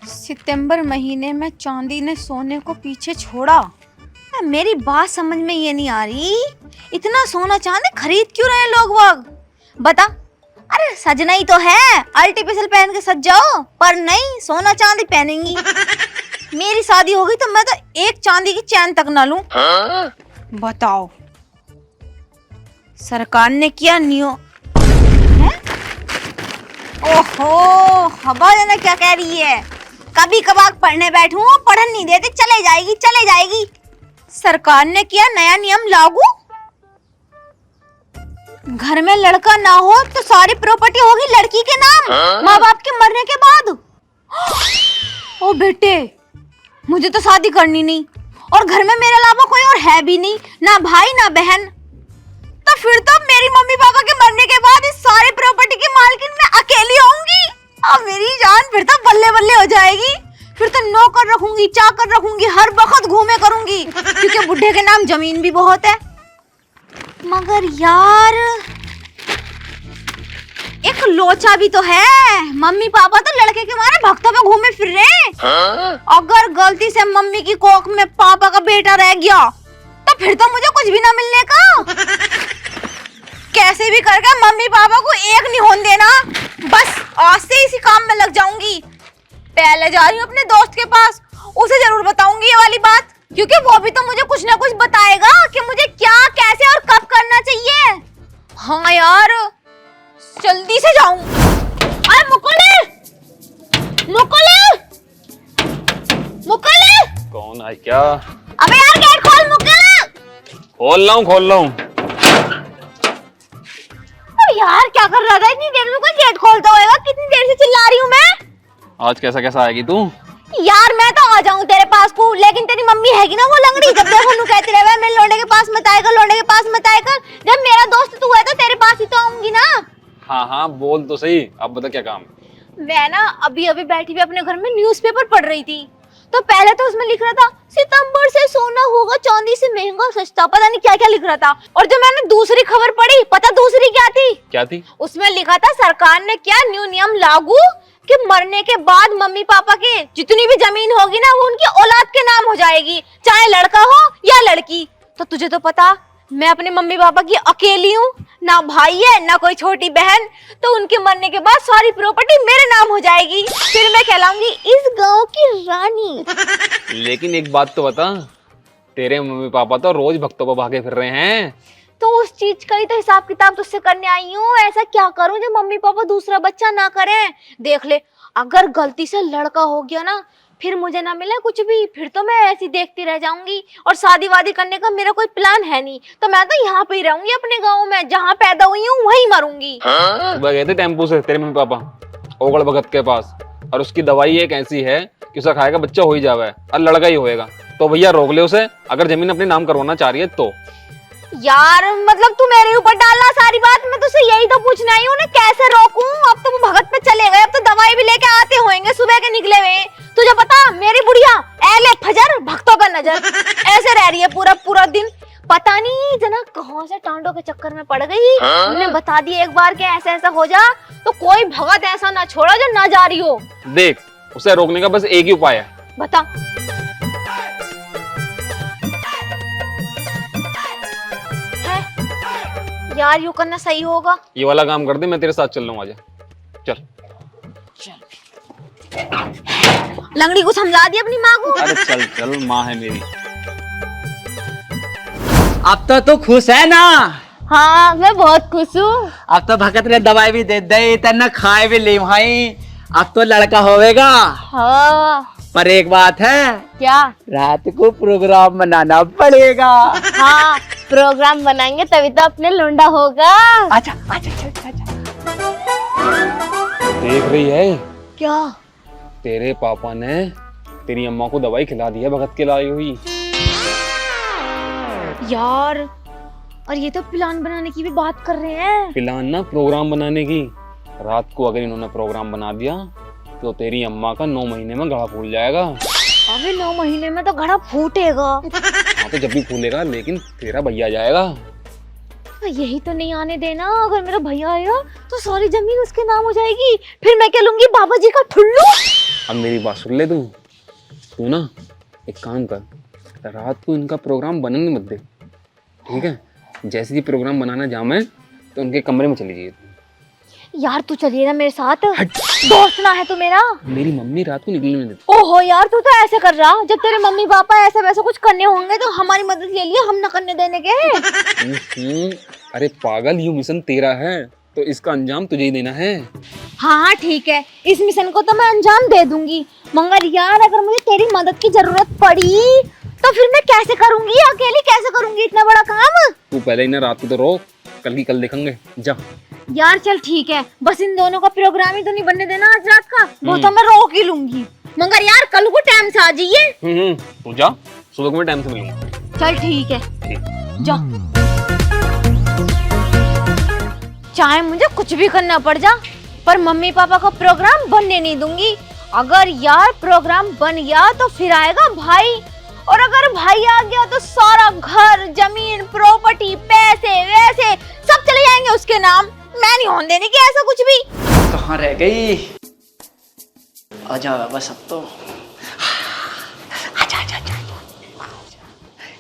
सितंबर महीने में चांदी ने सोने को पीछे छोड़ा। मेरी बात समझ में ये नहीं आ रही, इतना सोना चांदी खरीद क्यों रहे हैं लोग वाग? बता। अरे सजना ही तो है, आर्टिफिशियल पहन के सज जाओ, पर नहीं, सोना चांदी पहनेंगी। मेरी शादी होगी तो मैं तो एक चांदी की चैन तक ना लूं। बताओ, सरकार ने किया नियो। ओहो, हवा जाने क्या कह रही है। कभी कभार पढ़ने बैठूं, पढ़न नहीं देते, चले जाएगी चले जाएगी। सरकार ने किया नया नियम लागू। घर में लड़का ना हो तो सारी प्रॉपर्टी होगी लड़की के नाम, माँ बाप के मरने के बाद। ओ बेटे, मुझे तो शादी करनी नहीं, और घर में मेरे अलावा कोई और है भी नहीं, ना भाई ना बहन। तो फिर तो मेरी मम्मी पापा के मरने के बाद इस सारी प्रॉपर्टी की मालकिन मैं अकेली होंगी। अब मेरी जान फिर तो बल्ले बल्ले हो जाएगी। फिर तो नौकर रखूंगी, चाकर रखूंगी, हर वक्त घूमे करूंगी, क्योंकि बुढ़े के नाम जमीन भी बहुत है। मगर यार, एक लोचा भी तो है। मम्मी पापा तो लड़के के मारे भक्तों पे घूमे फिर रहे। अगर गलती से मम्मी की कोख में पापा का बेटा रह गया तो फिर तो मुझे कुछ भी ना मिलने का। कैसे भी करके मम्मी पापा को एक नहीं होने देना। बस आज से इसी काम में लग जाऊंगी। पहले जा रही हूँ अपने दोस्त के पास, उसे जरूर बताऊंगी ये वाली बात, क्योंकि वो भी तो मुझे कुछ ना कुछ बताएगा कि मुझे क्या, कैसे और कब करना चाहिए। हाँ यार, जल्दी से जाऊं। अरे मुकुले, मुकुले, मुकुले। कौन है क्या? अबे यार गेट खोल मुकुले। खोल रहा हूँ। यार क्या कर रहा था इतनी देर में? कोई गेट खोलता होगा? कितनी देर से चिल्ला रही हूँ मैं। आज कैसा आएगी तू? यार मैं तो आ जाऊँ तेरे पास को, लेकिन तेरी मम्मी हैगी ना वो लंगड़ी, जब देखो नु कहती रहे मेरे लोंडे के पास मत आया कर, लोंडे के पास मत आया कर। जब मेरा दोस्त तू है तो तेरे पास ही तो आऊंगी ना। हाँ बोल तो सही, अब बता क्या काम? मैं ना अभी बैठी हुई अपने घर में न्यूज़पेपर पढ़ रही थी, तो पहले तो उसमें लिख रहा था सितंबर से सोना होगा चांदी से महंगा सस्ता, पता नहीं क्या क्या लिख रहा था। और जब मैंने दूसरी खबर पढ़ी, पता दूसरी क्या थी? उसमें लिखा था सरकार ने क्या न्यू नियम लागू कि मरने के बाद मम्मी पापा के जितनी भी जमीन होगी ना वो उनकी औलाद के नाम हो जाएगी, चाहे लड़का हो या लड़की। तो तुझे तो पता मैं अपने मम्मी पापा की अकेली हूँ, ना भाई है ना कोई छोटी बहन, तो उनके मरने के बाद सारी प्रॉपर्टी मेरे नाम हो जाएगी। फिर मैं कहलाऊंगी इस गांव की रानी। लेकिन एक बात तो बता, तेरे मम्मी पापा तो रोज भक्तों पर भागे फिर रहे हैं। तो उस चीज का ही तो हिसाब किताब तुझसे करने आई हूँ। ऐसा क्या करूँ जो मम्मी पापा दूसरा बच्चा ना करें? देख ले, अगर गलती से लड़का हो गया ना, फिर मुझे ना मिले कुछ भी, फिर तो मैं ऐसी देखती रह जाऊंगी। और शादी वादी करने का मेरा कोई प्लान है नहीं, तो मैं तो यहाँ पे ही रहूंगी अपने गाँव में, जहाँ पैदा हुई हूँ वहीं मरूंगी। सुबह गए थे टेम्पो से तेरे मम्मी पापा ओगड़ भगत के पास, और उसकी दवाई एक ऐसी है कि उसे खाएगा बच्चा हो ही जावे और लड़का ही होएगा। तो भैया रोक ले उसे, अगर जमीन अपने नाम करवाना चाह रही है तो। यार मतलब तू मेरे ऊपर डालना सारी बात, मैं तुझसे यही तो पूछना ही हूँ ना, कैसे रोकूं? अब तो वो भगत पे चले गए, अब तो दवाई भी लेके आते होंगे सुबह के निकले हुए। तुझे पता मेरी बुढ़िया एले फजर भक्तों पर नजर ऐसे रह रही है पूरा दिन। पता नहीं जना कहाँ से टांडों के चक्कर में पड़ गई। उन्हें बता दिया एक बार के ऐसा हो जा, तो कोई भगत ऐसा ना छोड़ो जो ना जा रही हो। देख, उसे रोकने का बस एक ही उपाय है। बता। यार यूं करना सही होगा? ये वाला काम कर दे, मैं तेरे साथ चल रहा हूँ, आजा चल। लंगड़ी को समझा दी अपनी माँ को। अरे चल माँ है मेरी। अब तो तू खुश है ना? हाँ मैं बहुत खुश हूँ। अब तो भगत ने दवाई भी दे दी, तेना खाए भी ली भाई, अब तो लड़का होएगा। हाँ पर एक बात है, क्या? रात को प्रोग्राम बनाना पड़ेगा। हाँ प्रोग्राम बनाएंगे तभी तो अपने लौंडा होगा। अच्छा। देख रही है क्या? तेरे पापा ने तेरी अम्मा को दवाई खिला दी है भगत के लाई हुई। यार, और ये तो प्लान बनाने की भी बात कर रहे हैं। प्लान ना, प्रोग्राम बनाने की। रात को अगर इन्होंने प्रोग्राम बना दिया तो तेरी अम्मा का 9 महीने में घड़ा फूल जाएगा। अबे 9 महीने में तो घड़ा फूटेगा। हाँ तो जब भी फूलेगा, लेकिन तेरा भैया जाएगा। यही तो नहीं आने देना, अगर मेरा भैया आएगा तो सारी जमीन उसके नाम हो जाएगी, फिर मैं क्या लूंगी? बाबा जी का ठुल्लू। अब मेरी बात सुन ले तू ना एक काम कर, रात को इनका प्रोग्राम बनने मत दे, ठीक है? जैसे ही प्रोग्राम बनाना जाम है तो उनके कमरे में चली जाइए। यार तू चलिए ना मेरे साथ, दोस्त ना है तू मेरा। मेरी मम्मी रात को निकलने नहीं देती। ओहो यार तू तो ऐसे कर रहा, जब तेरे मम्मी पापा ऐसा वैसा कुछ करने होंगे तो हमारी मदद ले लिए, हम न करने देने के। अरे पागल, ये मिशन तेरा है तो इसका अंजाम तुझे ही देना है। हाँ ठीक है, इस मिशन को तो मैं अंजाम दे दूंगी, मगर यार अगर मुझे तेरी मदद की जरूरत पड़ी तो फिर मैं कैसे करूंगी, अकेली कैसे करूंगी इतना बड़ा काम? तू पहले ही ना रात को तो रोक, कल की कल देखेंगे, जा। यार चल ठीक है, बस इन दोनों का प्रोग्राम ही तो नहीं बनने देना आज रात का, वो तो मैं रोक ही लूंगी, मगर यार कल को टाइम से आ जाइए। तू जा, सुबह को मैं टाइम से मिलूंगा। चल ठीक है, ठीक। जा, चाहे मुझे कुछ भी करना पड़ जा, पर मम्मी पापा का प्रोग्राम बनने नहीं दूंगी। अगर यार प्रोग्राम बन गया तो फिर आएगा भाई, और अगर भाई आ गया तो सारा घर, जमीन, प्रॉपर्टी, पैसे वैसे सब चले जाएंगे उसके नाम। मैं नहीं होने देने की ऐसा कुछ भी। कहाँ रह गई? आजा बस अब तो। आजा आजा आजा।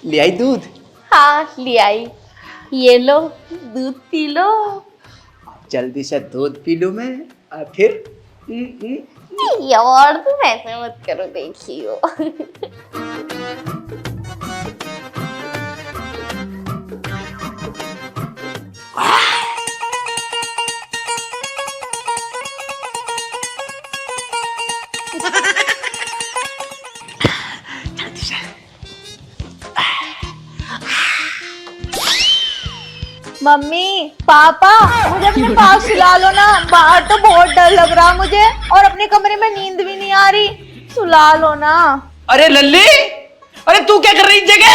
ले आई दूध? हाँ ले आई, ये लो दूध पी लो। जल्दी से दूध पी लूं मैं और फिर यार तुम ऐसे मत करो, देखियो। मम्मी पापा मुझे अपने पास सुला लो ना, बाहर तो बहुत डर लग रहा मुझे और अपने कमरे में नींद भी नहीं आ रही, सुला लो ना। अरे लल्ली, अरे तू क्या कर रही इस जगह?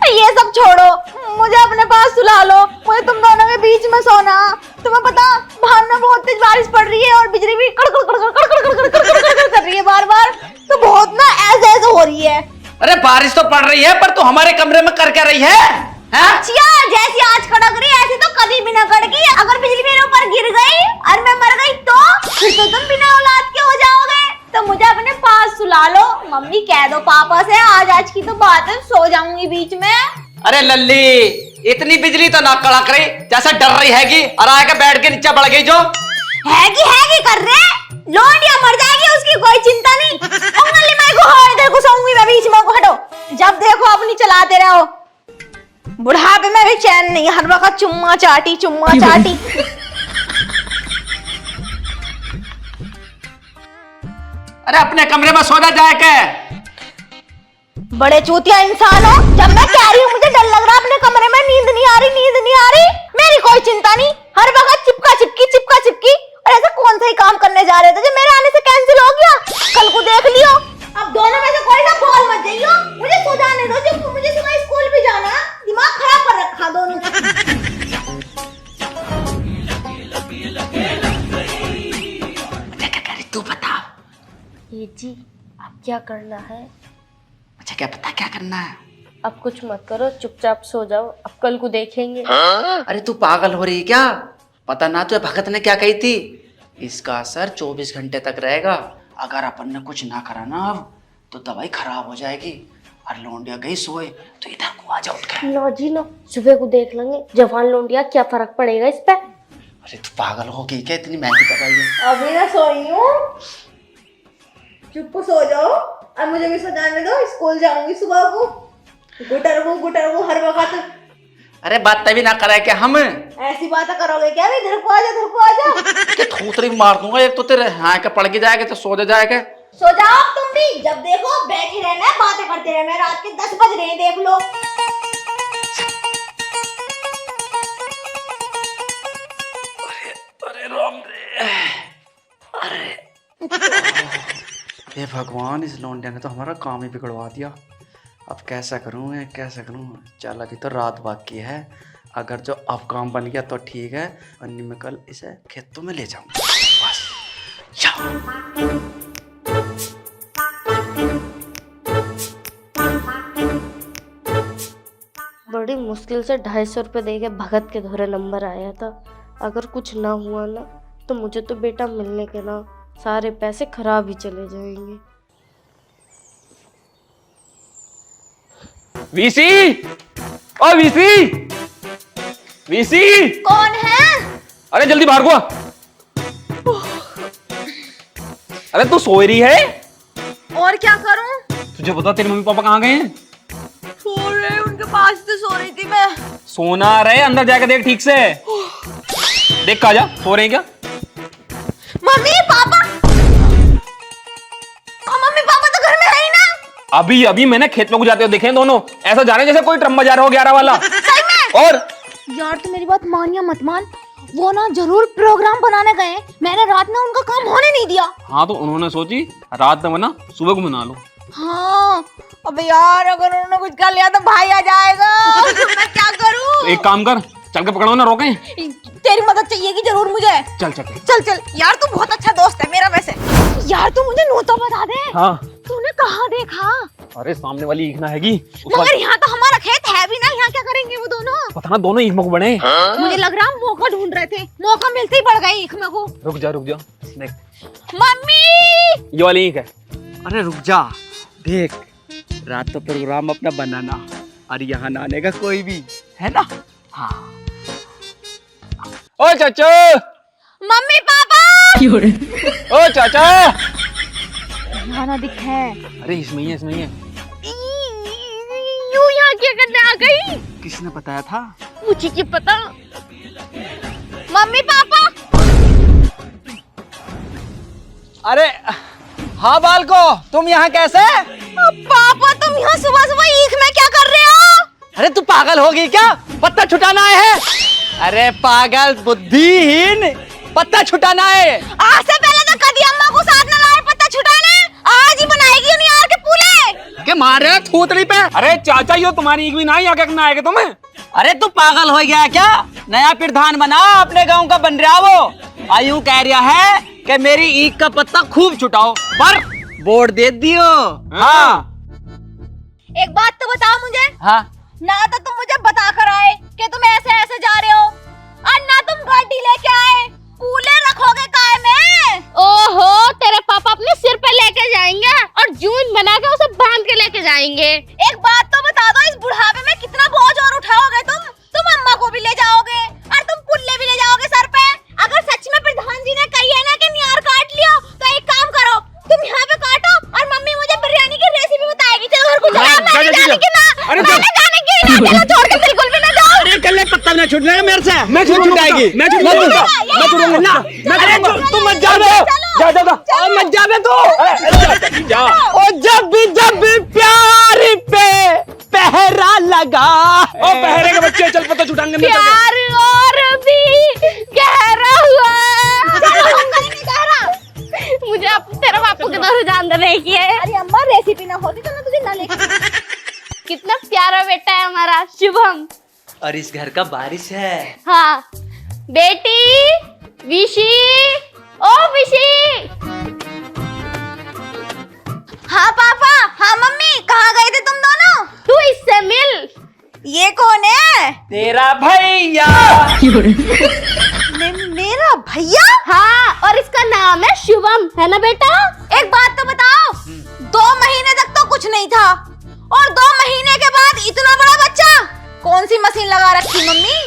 ये सब छोड़ो, मुझे अपने पास सुला लो, मुझे तुम दोनों के बीच में सोना। तुम्हें पता बाहर में बहुत तेज बारिश पड़ रही है और बिजली भी कड़कड़ कड़कड़ कड़कड़ कड़कड़ कड़कड़ कर रही है बार बार, तो बहुत ना ऐसे ऐसे हो रही है। अरे बारिश तो पड़ रही है पर तू हमारे कमरे में कर क्या रही है? अच्छा जैसी आज कड़क रही ऐसी तो कभी भी ना कड़की। अगर बिजली मेरे ऊपर गिर गई और मैं मर गई तो फिर तो तुम बिना औलाद के हो जाओगे, तो मुझे अपने पास सुला लो। मम्मी कह दो पापा से आज की तो बात है, सो जाऊंगी बीच में। अरे लल्ली, इतनी बिजली तो ना कड़क रही जैसा डर रही हैगी और आके बैठ के नीचे बढ़ गई जो हैगी कर रहे लोंडिया मर जाएगी, उसकी कोई चिंता नहीं। उंगली मैं को इधर घुसाऊंगी मैं बीच में, को हटो। जब देखो अपनी चलाते रहो, बुढ़ापे में भी चैन नहीं, हर वक्त चुम्मा चाटी चुम्मा चाटी। अरे अपने कमरे में सो जाए के। बड़े चूतिया इंसान हो, जब मैं कह रही हूँ मुझे डर लग रहा अपने कमरे में, नींद नहीं आ रही, मेरी कोई चिंता नहीं, हर वक्त चिपका चिपकी। और ऐसा कौन सा ही काम करने जा रहे थे जो मेरे आने से कैंसिल हो गया? कल को देख लियो। अब दोनों में से कोई ना बोल मत जाइयो, मुझे सो जाने दो, जो मुझे सुबह स्कूल भी जाना, दिमाग खराब कर रखा दोनों। क्या कह रही तू बता? ये जी अब क्या करना है? अच्छा क्या पता क्या करना है? अब कुछ मत करो, चुपचाप सो जाओ, अब कल को देखेंगे। अरे तू पागल हो रही क्या? पता ना तुझे भगत ने क्या कही थी, इसका असर 24 घंटे तक रहेगा। अगर अपन ने कुछ ना करा ना अब तो दवाई खराब हो जाएगी। और लौंडिया गई सोए तो इधर को आ जा उठ के। लो जी लो, सुबह को देख लेंगे जवान लौंडिया, क्या फर्क पड़ेगा इस पे। अरे तू पागल हो गई क्या? इतनी महंगी दवाई है। अभी ना सोई हूँ, चुप सो जाओ और मुझे भी सो जाने दो, स्कूल जाऊंगी सुबह को। गुटर हर वक्त। अरे बात तभी ना करे क्या हम? ऐसी बातें करोगे क्या? इधर को आ जा। थूतरी मार दूंगा एक तो तेरे। हाँ क्या पड़ के जाएगा तो सो जाएगा। सो जाओ तुम भी, जब देखो बैठे रहना है, बातें करते रहना है। रात के 10 बज रहे हैं, देख लो। अरे राम रे, अरे हे भगवान, इस लौंडिया ने तो हमारा काम ही बिगड़वा दिया। अब कैसा करूँ मैं, कैसा करूँ? चल अभी तो रात बाकी है, अगर जो अब काम बन गया तो ठीक है, वरना मैं कल इसे खेतों में ले जाऊंगा। बस जाओ। बड़ी मुश्किल से 250 रुपये दे के भगत के धोरे नंबर आया था। अगर कुछ ना हुआ ना तो मुझे तो बेटा मिलने के ना सारे पैसे खराब ही चले जाएंगे। वीसी, ओ वीसी, वीसी, कौन है? अरे जल्दी बाहर को आ। अरे तू सो रही है? और क्या करूं? तुझे पता तेरे मम्मी पापा कहाँ गए हैं? सो रहे, उनके पास तो सो रही थी मैं। सोना रहे, अंदर जाके देख ठीक से। देख काजा, सो रहे हैं क्या? मम्मी पापा, मम्मी पापा तो घर में है ही ना। अभी अभी मैंने खेत में को जाते हुए देखे हैं दोनों, ऐसा जा रहे हैं जैसे कोई ट्रम बजा रहा हो 11 वाला। सही में? और यार तू मेरी बात मान या मत मान, वो ना जरूर प्रोग्राम बनाने गए। मैंने रात में उनका काम होने नहीं दिया। हाँ तो उन्होंने सोची रात में बना सुबह को बना लो। हाँ, अबे यार अगर उन्होंने कुछ कर लिया तो भाई आ जाएगा। मैं क्या करूं? तो एक काम कर, चल के पकड़ो ना, रोकें। तेरी मदद चाहिएगी जरूर मुझे। चल चल चल चल यार, तू बहुत अच्छा दोस्त है मेरा वैसे। यार तू मुझे नोता बता दे। हाँ, तूने कहाँ देखा? अरे सामने वाली ईखना हैगी। मगर यहाँ तो हमारा खेत है भी ना, यहाँ क्या करेंगे वो दोनों? पता ना दोनों ईख में को बने। मुझे लग रहा मौका ढूंढ रहे थे, मौका मिलते ही बढ़ गए ईख में को। रुक जा देख, मम्मी, ये वाली ईख है। अरे रुक जा, देख रात तो प्रोग्राम अपना बनाना और यहाँ ना आने का कोई भी है ना। हाँ ओ चाचा, मम्मी पापा, ओ चाचा। यहाँ ना दिखे। अरे इसमें ही है, इसमें ही है। यूं यहाँ क्या करने आ गई? किसने बताया था? मुझे क्या पता। मम्मी पापा, अरे हाँ बालको, तुम यहाँ कैसे? पापा तुम यहाँ सुबह सुबह ईख में क्या कर रहे हो? अरे तू पागल होगी क्या? पत्ता छुटाना आए हैं? अरे पागल बुद्धिहीन, पत्ता छुटाना है। आज से पहले तो कभी अम्मा को साथ न लाए पत्ता छुटाने। आज ही बनाएगी उन्हें यार के पूले। के मारे थूतड़ी पे। अरे चाचा यो तुम्हारी ईख भी ना, यहाँ क्या करना आएगा तुम्हें? अरे तू पागल हो गया क्या? नया प्रधान बना, अपने गांव का बन रहा वो। आयु कह रहा है कि मेरी ईख का पत्ता खूब छुटाओ, पर वोट दे दियो। हाँ एक बात तो बताओ मुझे। हाँ, ना तो तुम मुझे बता कर आए कि तुम ऐसे ऐसे जा रहे हो, और ना तुम गाड़ी लेके आए। पूले रखोगे काय में? ओहो, तेरे पापा अपने सिर पे लेके जाएंगे और जून बना के उसे बांध के लेके जाएंगे। एक बात तो बता दो, इस बुढ़ापे में कितना बोझ और उठाओगे तुम अम्मा को भी ले जाओगे और तुम पुल्ले भी ले जाओगे सर पे। अगर सच में प्रधान जी ने कही है ना कि नियार काट लियो, तो एक काम करो, तुम यहाँ पे काटो और मम्मी मुझे बिरयानी की रेसिपी बताएगी। चलो घर को चलो, मैंने जाने की ना, मैंने जाने की ना, चलो छोड़ के बिल्कुल भी ना जाओ। अरे कल पत्ता ना छुटना मेरे से। मैं छुटाएगी, मैं छुड़ूंगा, मैं छुड़ूंगा। अरे तू मत जा बे, जा जा जा, मत जा बे तू। जा। ओ जब भी प्यार पे पहरा लगा। ओ पहरे के बच्चे, चल पता छुटाएंगे। प्यार और भी गहरा हुआ नहीं गहरा। मुझे तेरे बापू के तो जान नहीं किया है। अरे अम्मा रेसिपी ना होती तो मैं तुझे ना लेके। कितना प्यारा बेटा है हमारा शुभम। और इस घर का बारिश है। हाँ बेटी विशी, ओ विशी। हाँ पापा, हाँ मम्मी, कहाँ गए थे तुम दोनों? तू इससे मिल। ये कौन है? तेरा भैया। मेरा भैया? हाँ, और इसका नाम है शुभम, है ना बेटा? एक बात तो बताओ, 2 महीने तक तो कुछ नहीं था और 2 महीने के बाद इतना बड़ा बच्चा। कौन सी मशीन लगा रखी मम्मी?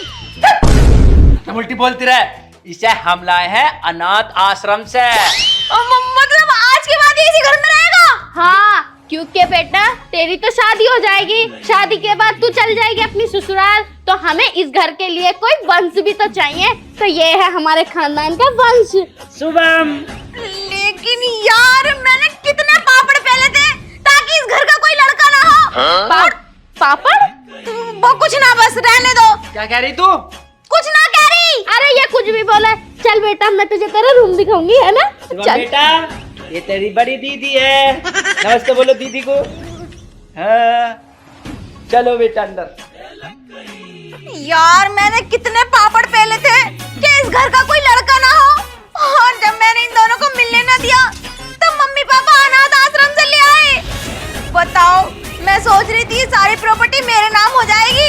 उल्टी बोलती रहे। इसे हम लाए हैं अनाथ आश्रम से। मतलब आज के बाद ये इसी घर में रहेगा? हाँ, क्योंकि बेटा तेरी तो शादी हो जाएगी, शादी के बाद तू चल जाएगी अपनी ससुराल, तो हमें इस घर के लिए कोई वंश भी तो चाहिए। तो ये है हमारे खानदान का वंश, शुभम। लेकिन यार मैंने कितने पापड़ पहले थे ताकि इस घर का कोई लड़का ना हो। पापड़? वो कुछ ना, बस रहने दो। क्या कह रही तू? कुछ ना कह रही। अरे ये कुछ भी बोला। चल बेटा, मैं तुझे तेरा रूम दिखाऊंगी, है ना? चल बेटा, ये तेरी बड़ी दीदी है। नमस्ते बोलो दीदी को। हाँ, चलो बेटा अंदर। यार मैंने कितने पापड़ पहले थे कि इस घर का कोई लड़का ना हो, और जब मैंने इन दोनों को मिलने ना दिया तब मम्मी पापा अनाथ आश्रम से ले आए। बताओ, मैं सोच रही थी सारी प्रॉपर्टी मेरे नाम हो जाएगी,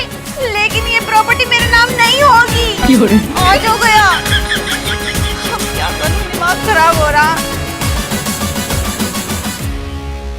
लेकिन ये प्रॉपर्टी मेरे नाम नहीं होगी। आज हो गया। अब क्या करूं, दिमाग खराब हो रहा।